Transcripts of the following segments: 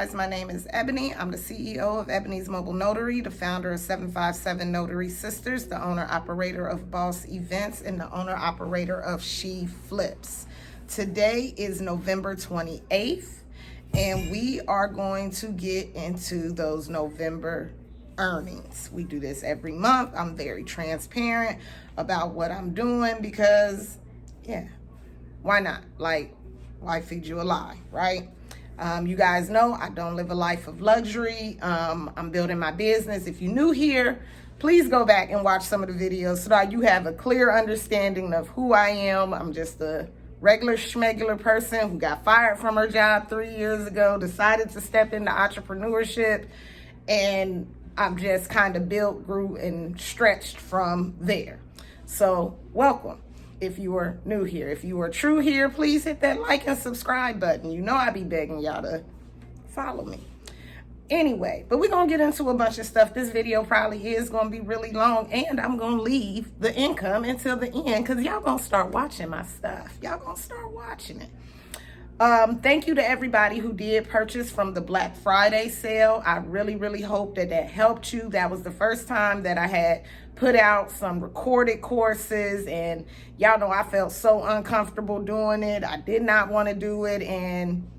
guys, my name is Ebony. I'm the CEO of Ebony's Mobile Notary, the founder of 757 Notary Sisters, the owner-operator of Boss Events, and the owner-operator of She Flips. Today is November 28th, and we are going to get into those November earnings. We do this every month. I'm very transparent about what I'm doing because, why not? Like, why feed you a lie, right? You guys know I don't live a life of luxury. I'm building my business. If you're new here, please go back and watch some of the videos so that you have a clear understanding of who I am. I'm just a regular schmegular person who got fired from her job 3 years ago, decided to step into entrepreneurship, and I'm just kind of built, grew, and stretched from there. So welcome. If you are new here, if you are true here, please hit that like and subscribe button. You know I be begging y'all to follow me. Anyway, but we're going to get into a bunch of stuff. This video probably is going to be really long, and I'm going to leave the income until the end because y'all going to start watching my stuff. Y'all going to start watching it. Thank you to everybody who did purchase from the Black Friday sale. I really hope that helped you. That was the first time that I had put out some recorded courses, and y'all know I felt so uncomfortable doing it. I did not want to do it, and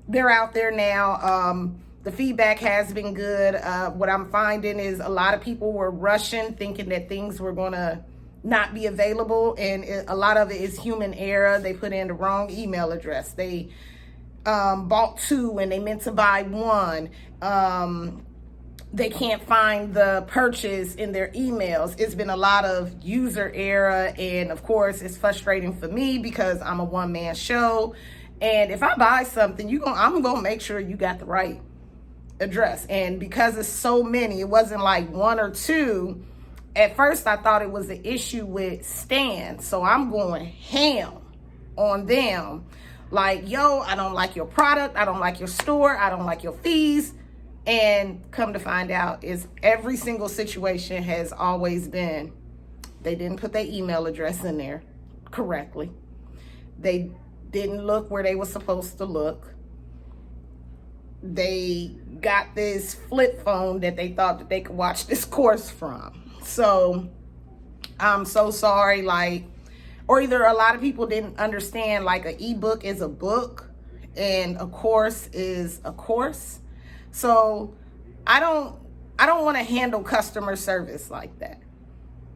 they're out there now. The feedback has been good. What I'm finding is a lot of people were rushing, thinking that things were going to not be available, and a lot of it is human error. They put in the wrong email address. They bought two and they meant to buy one. They can't find the purchase in their emails. It's been a lot of user error, and of course it's frustrating for me because I'm a one-man show, and if I buy something, I'm gonna make sure you got the right address. And because it's so many, it wasn't like one or two. At first, I thought it was an issue with Stan, so I'm going ham on them. Like, yo, I don't like your product, I don't like your store, I don't like your fees. And come to find out, is every single situation has always been, they didn't put their email address in there correctly. They didn't look where they were supposed to look. They got this flip phone that they thought that they could watch this course from. So I'm so sorry, or either a lot of people didn't understand, like, an ebook is a book and a course is a course. So I don't want to handle customer service like that,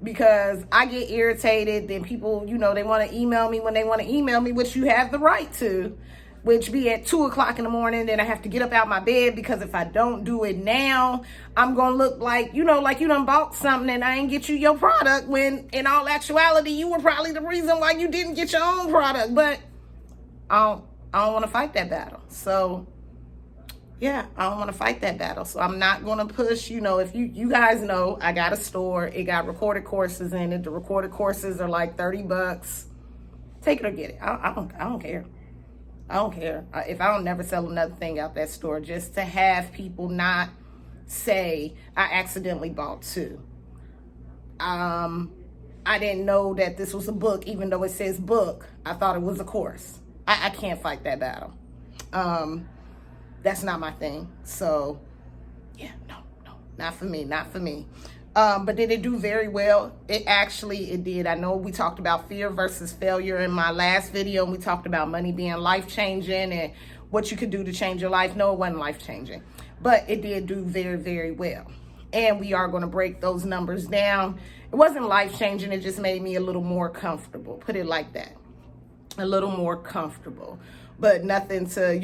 because I get irritated. Then people, they want to email me when they want to email me, which you have the right to, which be at 2:00 in the morning. Then I have to get up out my bed, because if I don't do it now, I'm going to look like, like you done bought something and I ain't get you your product, when in all actuality, you were probably the reason why you didn't get your own product. But I don't want to fight that battle. So yeah, I don't want to fight that battle. So I'm not going to push, if you guys know, I got a store, it got recorded courses in it. The recorded courses are like $30. Take it or get it. I don't care. I don't care. If I don't never sell another thing out that store, just to have people not say I accidentally bought two. I didn't know that this was a book, even though it says book. I thought it was a course. I can't fight that battle. That's not my thing. So yeah, no, not for me. But did it do very well? It did. I know we talked about fear versus failure in my last video, and we talked about money being life-changing and what you could do to change your life. No, it wasn't life-changing, but it did do very well. And we are going to break those numbers down. It wasn't life-changing. It just made me a little more comfortable. Put it like that. A little more comfortable. But nothing to,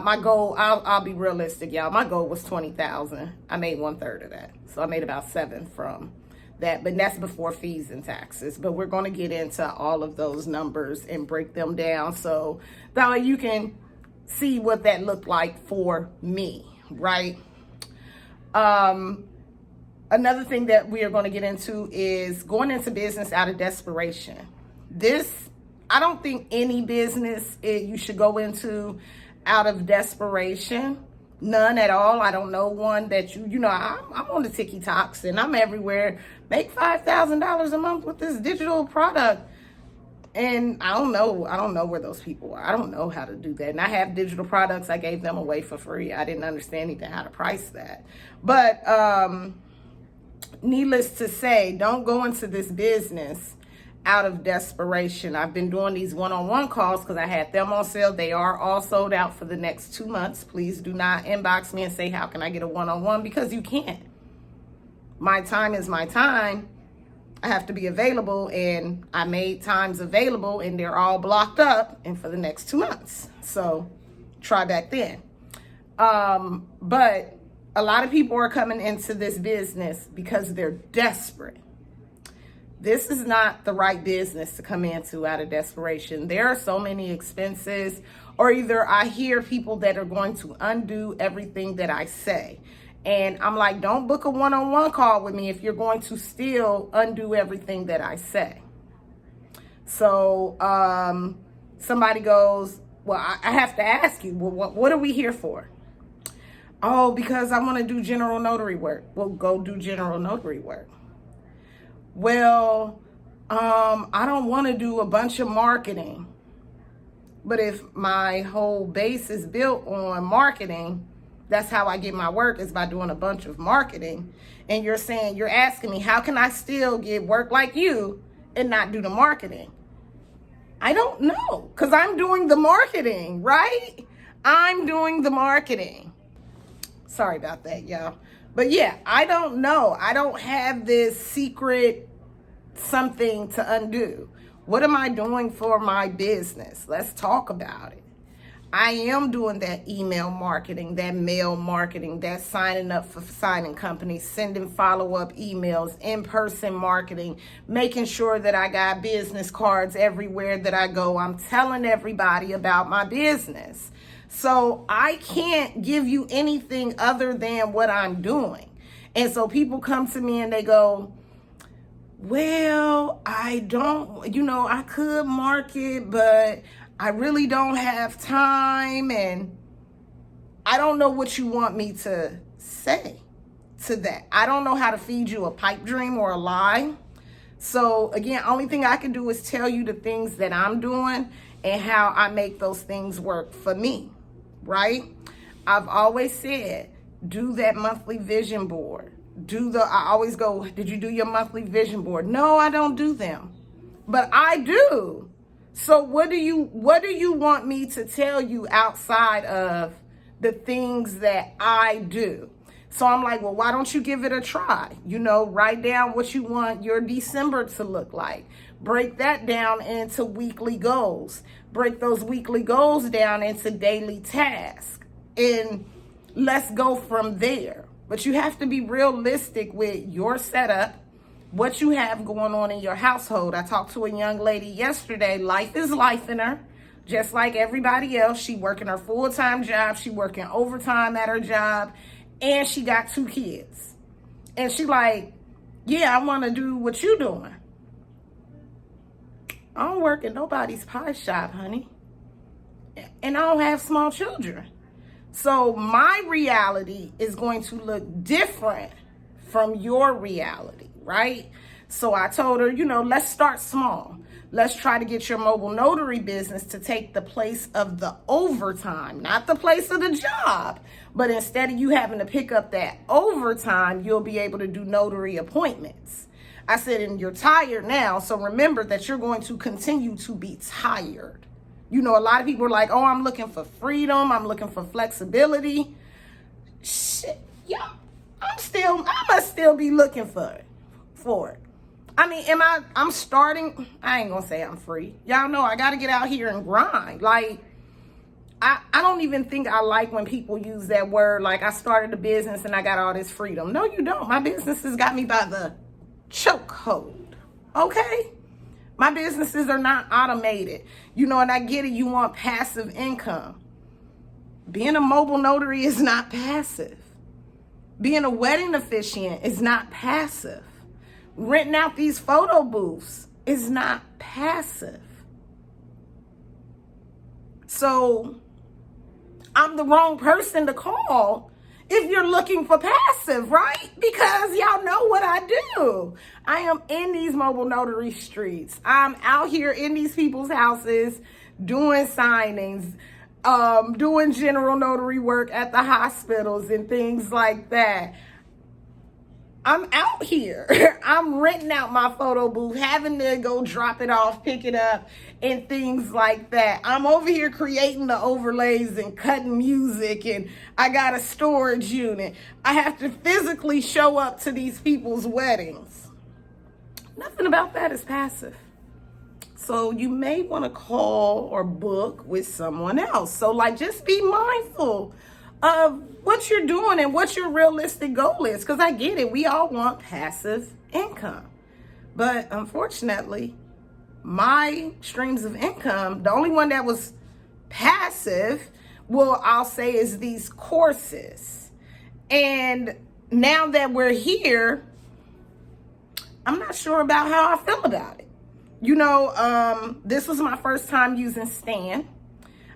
my goal, I'll be realistic, y'all. My goal was 20,000. I made 1/3 of that. So I made about 7 from that, but that's before fees and taxes. But we're going to get into all of those numbers and break them down, so that way you can see what that looked like for me, right? Another thing that we are going to get into is going into business out of desperation. I don't think any business you should go into out of desperation. None at all. I don't know one that I'm on the TikToks and I'm everywhere. Make $5,000 a month with this digital product. And I don't know where those people are. I don't know how to do that. And I have digital products. I gave them away for free. I didn't understand even how to price that. But needless to say, don't go into this business out of desperation. I've been doing these one-on-one calls because I had them on sale. They are all sold out for the next 2 months. Please do not inbox me and say, how can I get a one-on-one? Because you can't. My time is my time. I have to be available, and I made times available, and they're all blocked up and for the next 2 months. So try back then. But a lot of people are coming into this business because they're desperate. This is not the right business to come into out of desperation. There are so many expenses, or either I hear people that are going to undo everything that I say. And I'm like, don't book a one-on-one call with me if you're going to still undo everything that I say. So somebody goes, well, I have to ask you, well, what are we here for? Oh, because I want to do general notary work. Well, go do general notary work. Well, I don't want to do a bunch of marketing. But if my whole base is built on marketing, that's how I get my work, is by doing a bunch of marketing. And you're asking me, how can I still get work like you and not do the marketing? I don't know, because I'm doing the marketing, right? I'm doing the marketing. Sorry about that, y'all. But yeah, I don't know. I don't have this secret something to undo. What am I doing for my business? Let's talk about it. I am doing that email marketing, that mail marketing, that signing up for signing companies, sending follow-up emails, in-person marketing, making sure that I got business cards everywhere that I go. I'm telling everybody about my business. So I can't give you anything other than what I'm doing. And so people come to me and they go, well, I could market, but I really don't have time, and I don't know what you want me to say to that. I don't know how to feed you a pipe dream or a lie. So again, only thing I can do is tell you the things that I'm doing and how I make those things work for me, right? I've always said, do that monthly vision board. I always go, did you do your monthly vision board? No, I don't do them, but I do. So what do you want me to tell you outside of the things that I do? So I'm like, well, why don't you give it a try? Write down what you want your December to look like. Break that down into weekly goals. Break those weekly goals down into daily tasks. And let's go from there. But you have to be realistic with your setup, what you have going on in your household. I talked to a young lady yesterday. Life is life in her, just like everybody else. She working her full-time job. She working overtime at her job, and she got 2 kids. And she like, yeah, I want to do what you doing. I don't work at nobody's pie shop, honey. And I don't have small children. So my reality is going to look different from your reality, right? So I told her, let's start small. Let's try to get your mobile notary business to take the place of the overtime, not the place of the job. But instead of you having to pick up that overtime, you'll be able to do notary appointments. I said, and you're tired now, so remember that you're going to continue to be tired. A lot of people are like, oh, I'm looking for freedom. I'm looking for flexibility. Shit, yeah, I must still be looking for it. I mean, I'm starting, I ain't gonna say I'm free. Y'all know I gotta get out here and grind. Like, I don't even think I like when people use that word, like I started a business and I got all this freedom. No, you don't. My business has got me by the chokehold, okay? My businesses are not automated. And I get it, you want passive income. Being a mobile notary is not passive. Being a wedding officiant is not passive. Renting out these photo booths is not passive. So I'm the wrong person to call if you're looking for passive, right? Because y'all know what I do. I am in these mobile notary streets. I'm out here in these people's houses doing signings, doing general notary work at the hospitals and things like that. I'm out here. I'm renting out my photo booth, having to go drop it off, pick it up, and things like that. I'm over here creating the overlays and cutting music, and I got a storage unit. I have to physically show up to these people's weddings. Nothing about that is passive. So you may want to call or book with someone else. So just be mindful of what you're doing and what your realistic goal is. Because I get it. We all want passive income. But unfortunately, my streams of income, the only one that was passive, I'll say is these courses. And now that we're here, I'm not sure about how I feel about it. This was my first time using Stan.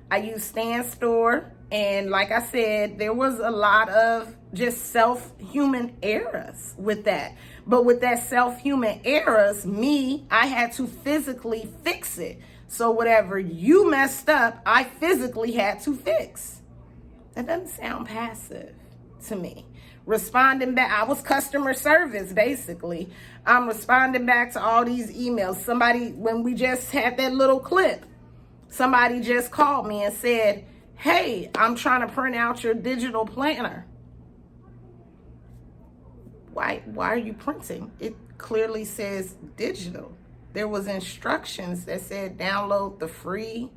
I used Stan Store. And like I said, there was a lot of just self-human errors with that. But with that self-human errors, I had to physically fix it. So whatever you messed up, I physically had to fix. That doesn't sound passive to me. Responding back, I was customer service, basically. I'm responding back to all these emails. Somebody, when we just had that little clip, somebody just called me and said, hey, I'm trying to print out your digital planner. Why are you printing? It clearly says digital. There was instructions that said download the free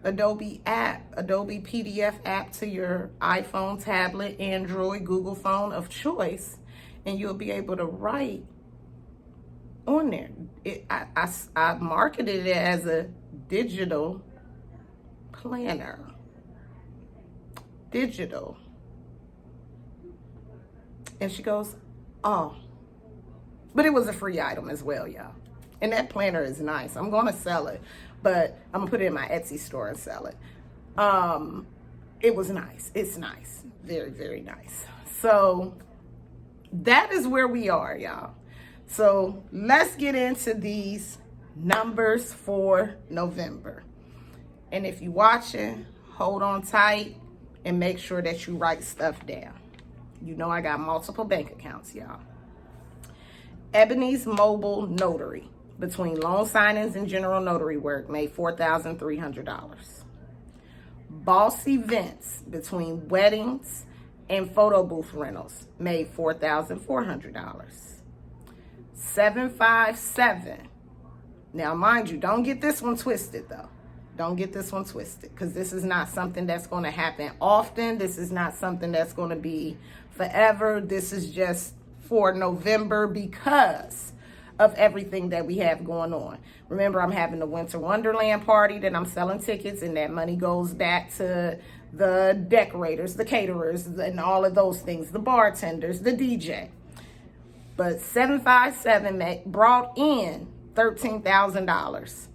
Adobe PDF app to your iPhone, tablet, Android, Google phone of choice, and you'll be able to write on there. I marketed it as a digital planner. Digital. And she goes, oh. But it was a free item as well, y'all. And that planner is nice. I'm going to sell it, but I'm going to put it in my Etsy store and sell it. It was nice. It's nice. Very, very nice. So that is where we are, y'all. So let's get into these numbers for November. And if you're watching, hold on tight and make sure that you write stuff down. I got multiple bank accounts, y'all. Ebony's Mobile Notary, between loan signings and general notary work, made $4,300. Boss Events, between weddings and photo booth rentals, made $4,400. 757. Now, mind you, don't get this one twisted, though. Don't get this one twisted, because this is not something that's going to happen often. This is not something that's going to be forever. This is just for November because of everything that we have going on. Remember, I'm having the Winter Wonderland party that I'm selling tickets, and that money goes back to the decorators, the caterers, and all of those things, the bartenders, the DJ. But 757 brought in $13,000.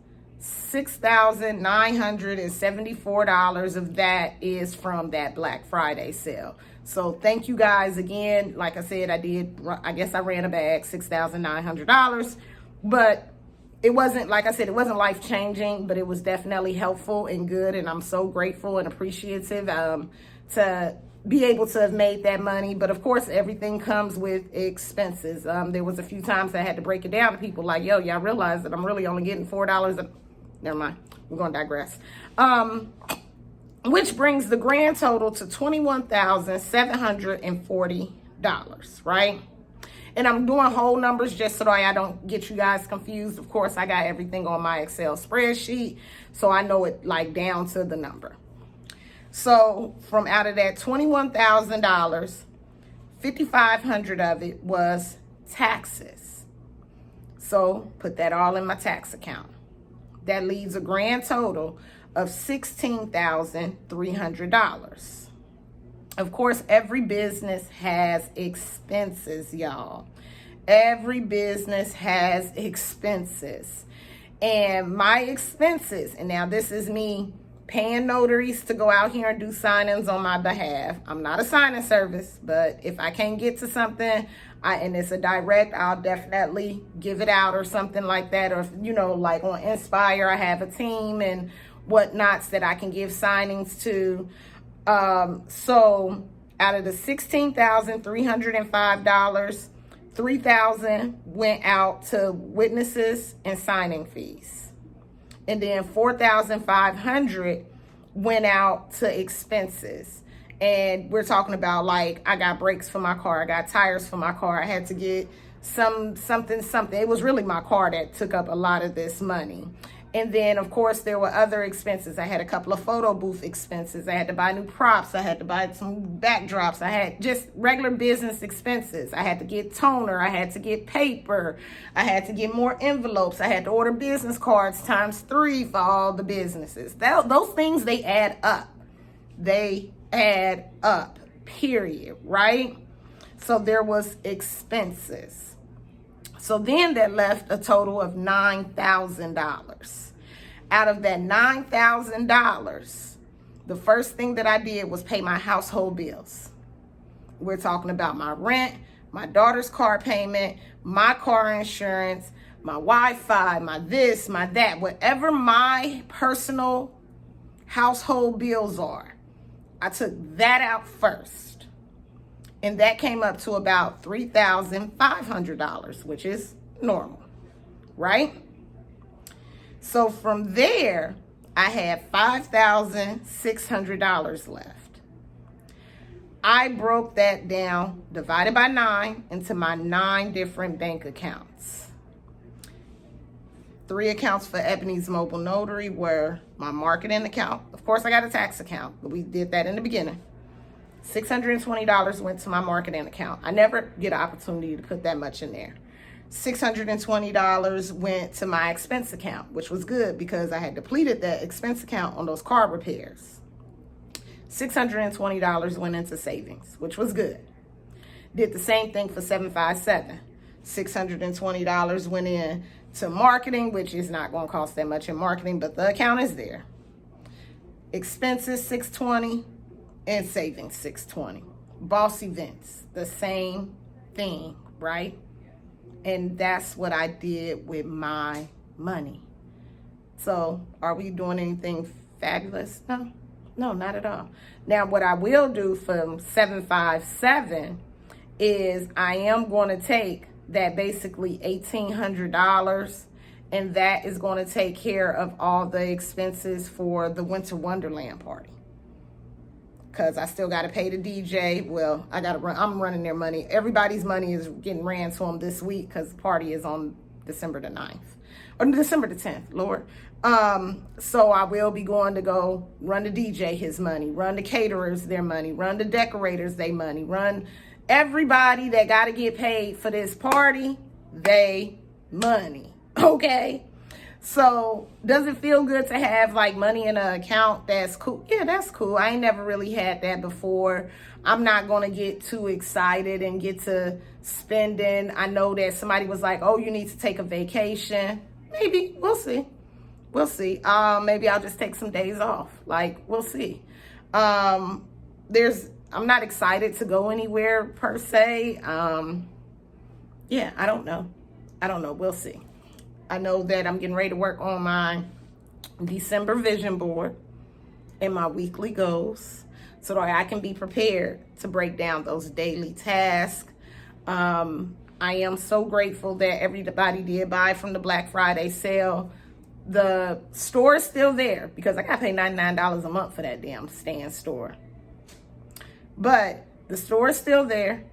$6,974 of that is from that Black Friday sale. So thank you guys again. Like I said, I ran a bag, $6,900, but it wasn't, like I said, it wasn't life-changing, but it was definitely helpful and good. And I'm so grateful and appreciative to be able to have made that money. But of course, everything comes with expenses. There was a few times I had to break it down to people like, yo, y'all realize that I'm really only getting $4. Never mind. We're going to digress. Which brings the grand total to $21,740, right? And I'm doing whole numbers just so that I don't get you guys confused. Of course, I got everything on my Excel spreadsheet, so I know it down to the number. So from out of that $21,000, $5,500 of it was taxes. So put that all in my tax account. That leaves a grand total of $16,300. Of course, every business has expenses, y'all. Every business has expenses. And my expenses, and now this is me paying notaries to go out here and do signings on my behalf. I'm not a signing service, but if I can't get to something and it's a direct, I'll definitely give it out or something like that. Or, like on Inspire, I have a team and whatnots that I can give signings to. So out of the $16,305, $3,000 went out to witnesses and signing fees. And then $4,500 went out to expenses. And we're talking about, like, I got brakes for my car, I got tires for my car, I had to get something. It was really my car that took up a lot of this money. And then, of course, there were other expenses. I had a couple of photo booth expenses. I had to buy new props. I had to buy some backdrops. I had just regular business expenses. I had to get toner. I had to get paper. I had to get more envelopes. I had to order business cards ×3 for all the businesses. Those things, they add up. They add up, period, right? So there was expenses. So then that left a total of $9,000. Out of that $9,000, the first thing that I did was pay my household bills. We're talking about my rent, my daughter's car payment, my car insurance, my Wi-Fi, my this, my that, whatever my personal household bills are. I took that out first. And that came up to about $3,500, which is normal, right? So from there, I had $5,600 left. I broke that down, divided by 9, into my 9 different bank accounts. 3 accounts for Ebony's Mobile Notary were my marketing account. Of course, I got a tax account, but we did that in the beginning. $620 went to my marketing account. I never get an opportunity to put that much in there. $620 went to my expense account, which was good because I had depleted that expense account on those car repairs. $620 went into savings, which was good. Did the same thing for 757. $620 went in to marketing, which is not going to cost that much in marketing, but the account is there. Expenses, $620, and savings, $620. Boss Events, the same thing, right? And that's what I did with my money. So are we doing anything fabulous? No, not at all. Now, what I will do from 757 is I am going to take that basically $1,800, and that is going to take care of all the expenses for the Winter Wonderland party. Because I still got to pay the DJ. Well, I'm running their money. Everybody's money is getting ran to them this week because the party is on December the 9th. Or December the 10th, Lord. So I will be going to go run the DJ his money, run the caterers their money, run the decorators their money, run everybody that got to get paid for this party, they money. Okay? So does it feel good to have like money in an account that's cool? Yeah, that's cool. I ain't never really had that before. I'm not going to get too excited and get to spending. I know that somebody was like, oh, you need to take a vacation. Maybe. We'll see. We'll see. Maybe I'll just take some days off. Like, we'll see. I'm not excited to go anywhere per se. Yeah, I don't know. We'll see. I know that I'm getting ready to work on my December vision board and my weekly goals so that I can be prepared to break down those daily tasks. I am so grateful that everybody did buy from the Black Friday sale. The store is still there because I got to pay $99 a month for that damn stand store. But the store is still there.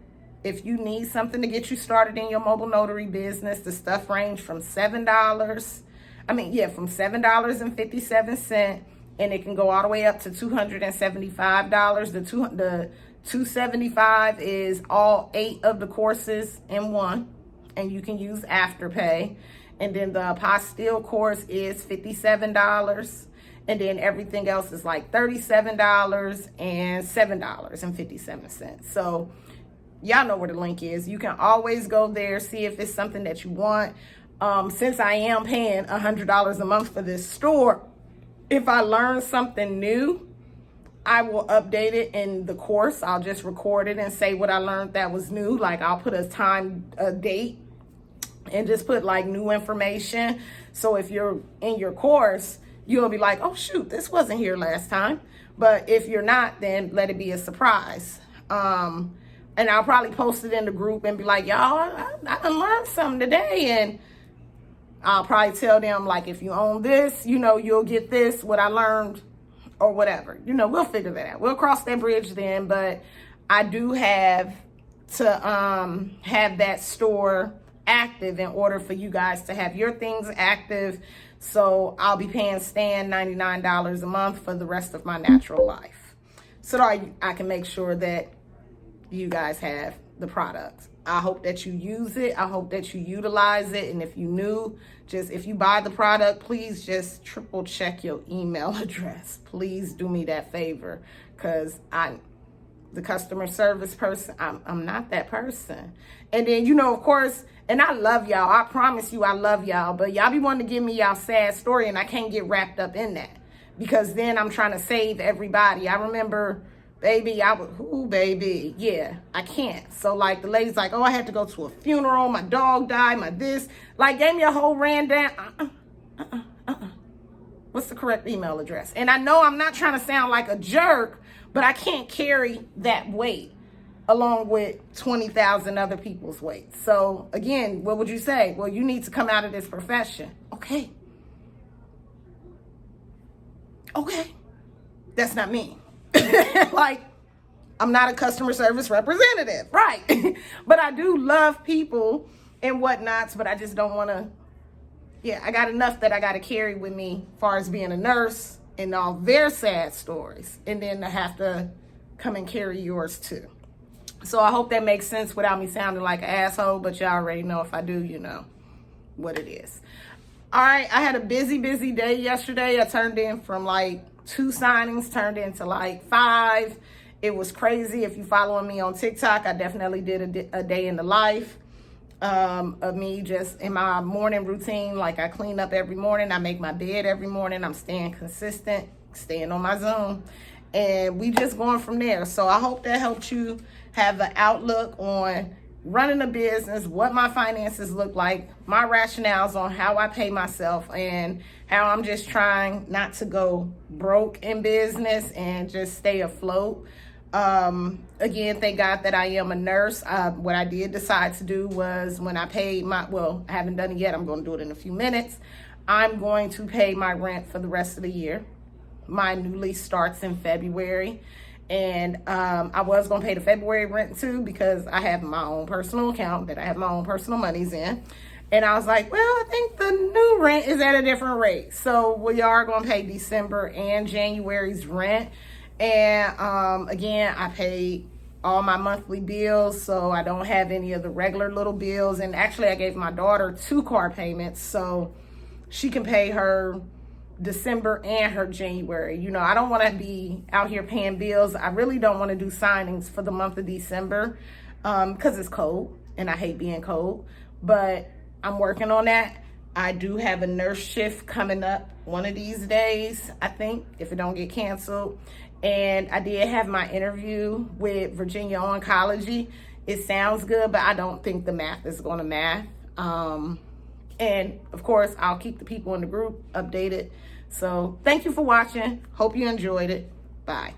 If you need something to get you started in your mobile notary business, the stuff range from $7.57, and it can go all the way up to $275. The $275 is all 8 of the courses in one, and you can use Afterpay. And then the apostille course is $57. And then everything else is like $37 and $7.57. So y'all know where the link is. You can always go there, see if it's something that you want. Since I am paying $100 a month for this store, If I learn something new, I will update it in the course. I'll just record it and say what I learned that was new. Like I'll put a date, and just put like new information. So if you're in your course, you'll be like, oh shoot, this wasn't here last time. But if you're not, then let it be a surprise. And I'll probably post it in the group and be like, y'all, I done learned something today. And I'll probably tell them, like, if you own this, you'll get this, what I learned, or whatever. We'll figure that out. We'll cross that bridge then. But I do have to have that store active in order for you guys to have your things active. So I'll be paying Stan $99 a month for the rest of my natural life, so that I can make sure that you guys have the product. I hope that you use it. I hope that you utilize it. And if you new, if you buy the product, please just triple check your email address. Please do me that favor, because the customer service person, I'm not that person. And then, of course, and I love y'all. I promise you I love y'all. But y'all be wanting to give me y'all sad story, and I can't get wrapped up in that, because then I'm trying to save everybody. I remember, baby, yeah, I can't. So like the lady's like, oh, I had to go to a funeral. My dog died, my this. Like gave me a whole rundown. What's the correct email address? And I know I'm not trying to sound like a jerk, but I can't carry that weight along with 20,000 other people's weight. So again, what would you say? Well, you need to come out of this profession. Okay. That's not me. Like, I'm not a customer service representative, right? But I do love people and whatnots, but I just don't want to, I got enough that I got to carry with me as far as being a nurse and all their sad stories, and then to have to come and carry yours too. So I hope that makes sense without me sounding like an asshole, but y'all already know if I do, you know what it is. All right, I had a busy day yesterday. I turned in from like 2 signings, turned into like 5. It was crazy. If you following me on TikTok, I definitely did a day in the life of me just in my morning routine. Like I clean up every morning. I make my bed every morning. I'm staying consistent, staying on my Zoom. And we just going from there. So I hope that helped you have an outlook on running a business, what my finances look like, my rationales on how I pay myself, and how I'm just trying not to go broke in business and just stay afloat. Again, thank God that I am a nurse. What I did decide to do was when I paid I haven't done it yet. I'm going to do it in a few minutes. I'm going to pay my rent for the rest of the year. My new lease starts in February. And I was going to pay the February rent too, because I have my own personal account that I have my own personal monies in. And I was like, well, I think the new rent is at a different rate. So we are going to pay December and January's rent. And again, I paid all my monthly bills, so I don't have any of the regular little bills. And actually, I gave my daughter 2 car payments so she can pay her December and her January. You know, I don't want to be out here paying bills. I really don't want to do signings for the month of December because it's cold and I hate being cold, but I'm working on that. I do have a nurse shift coming up one of these days, I think, if it don't get canceled. And I did have my interview with Virginia Oncology. It sounds good, but I don't think the math is going to math. And of course, I'll keep the people in the group updated. So thank you for watching. Hope you enjoyed it. Bye.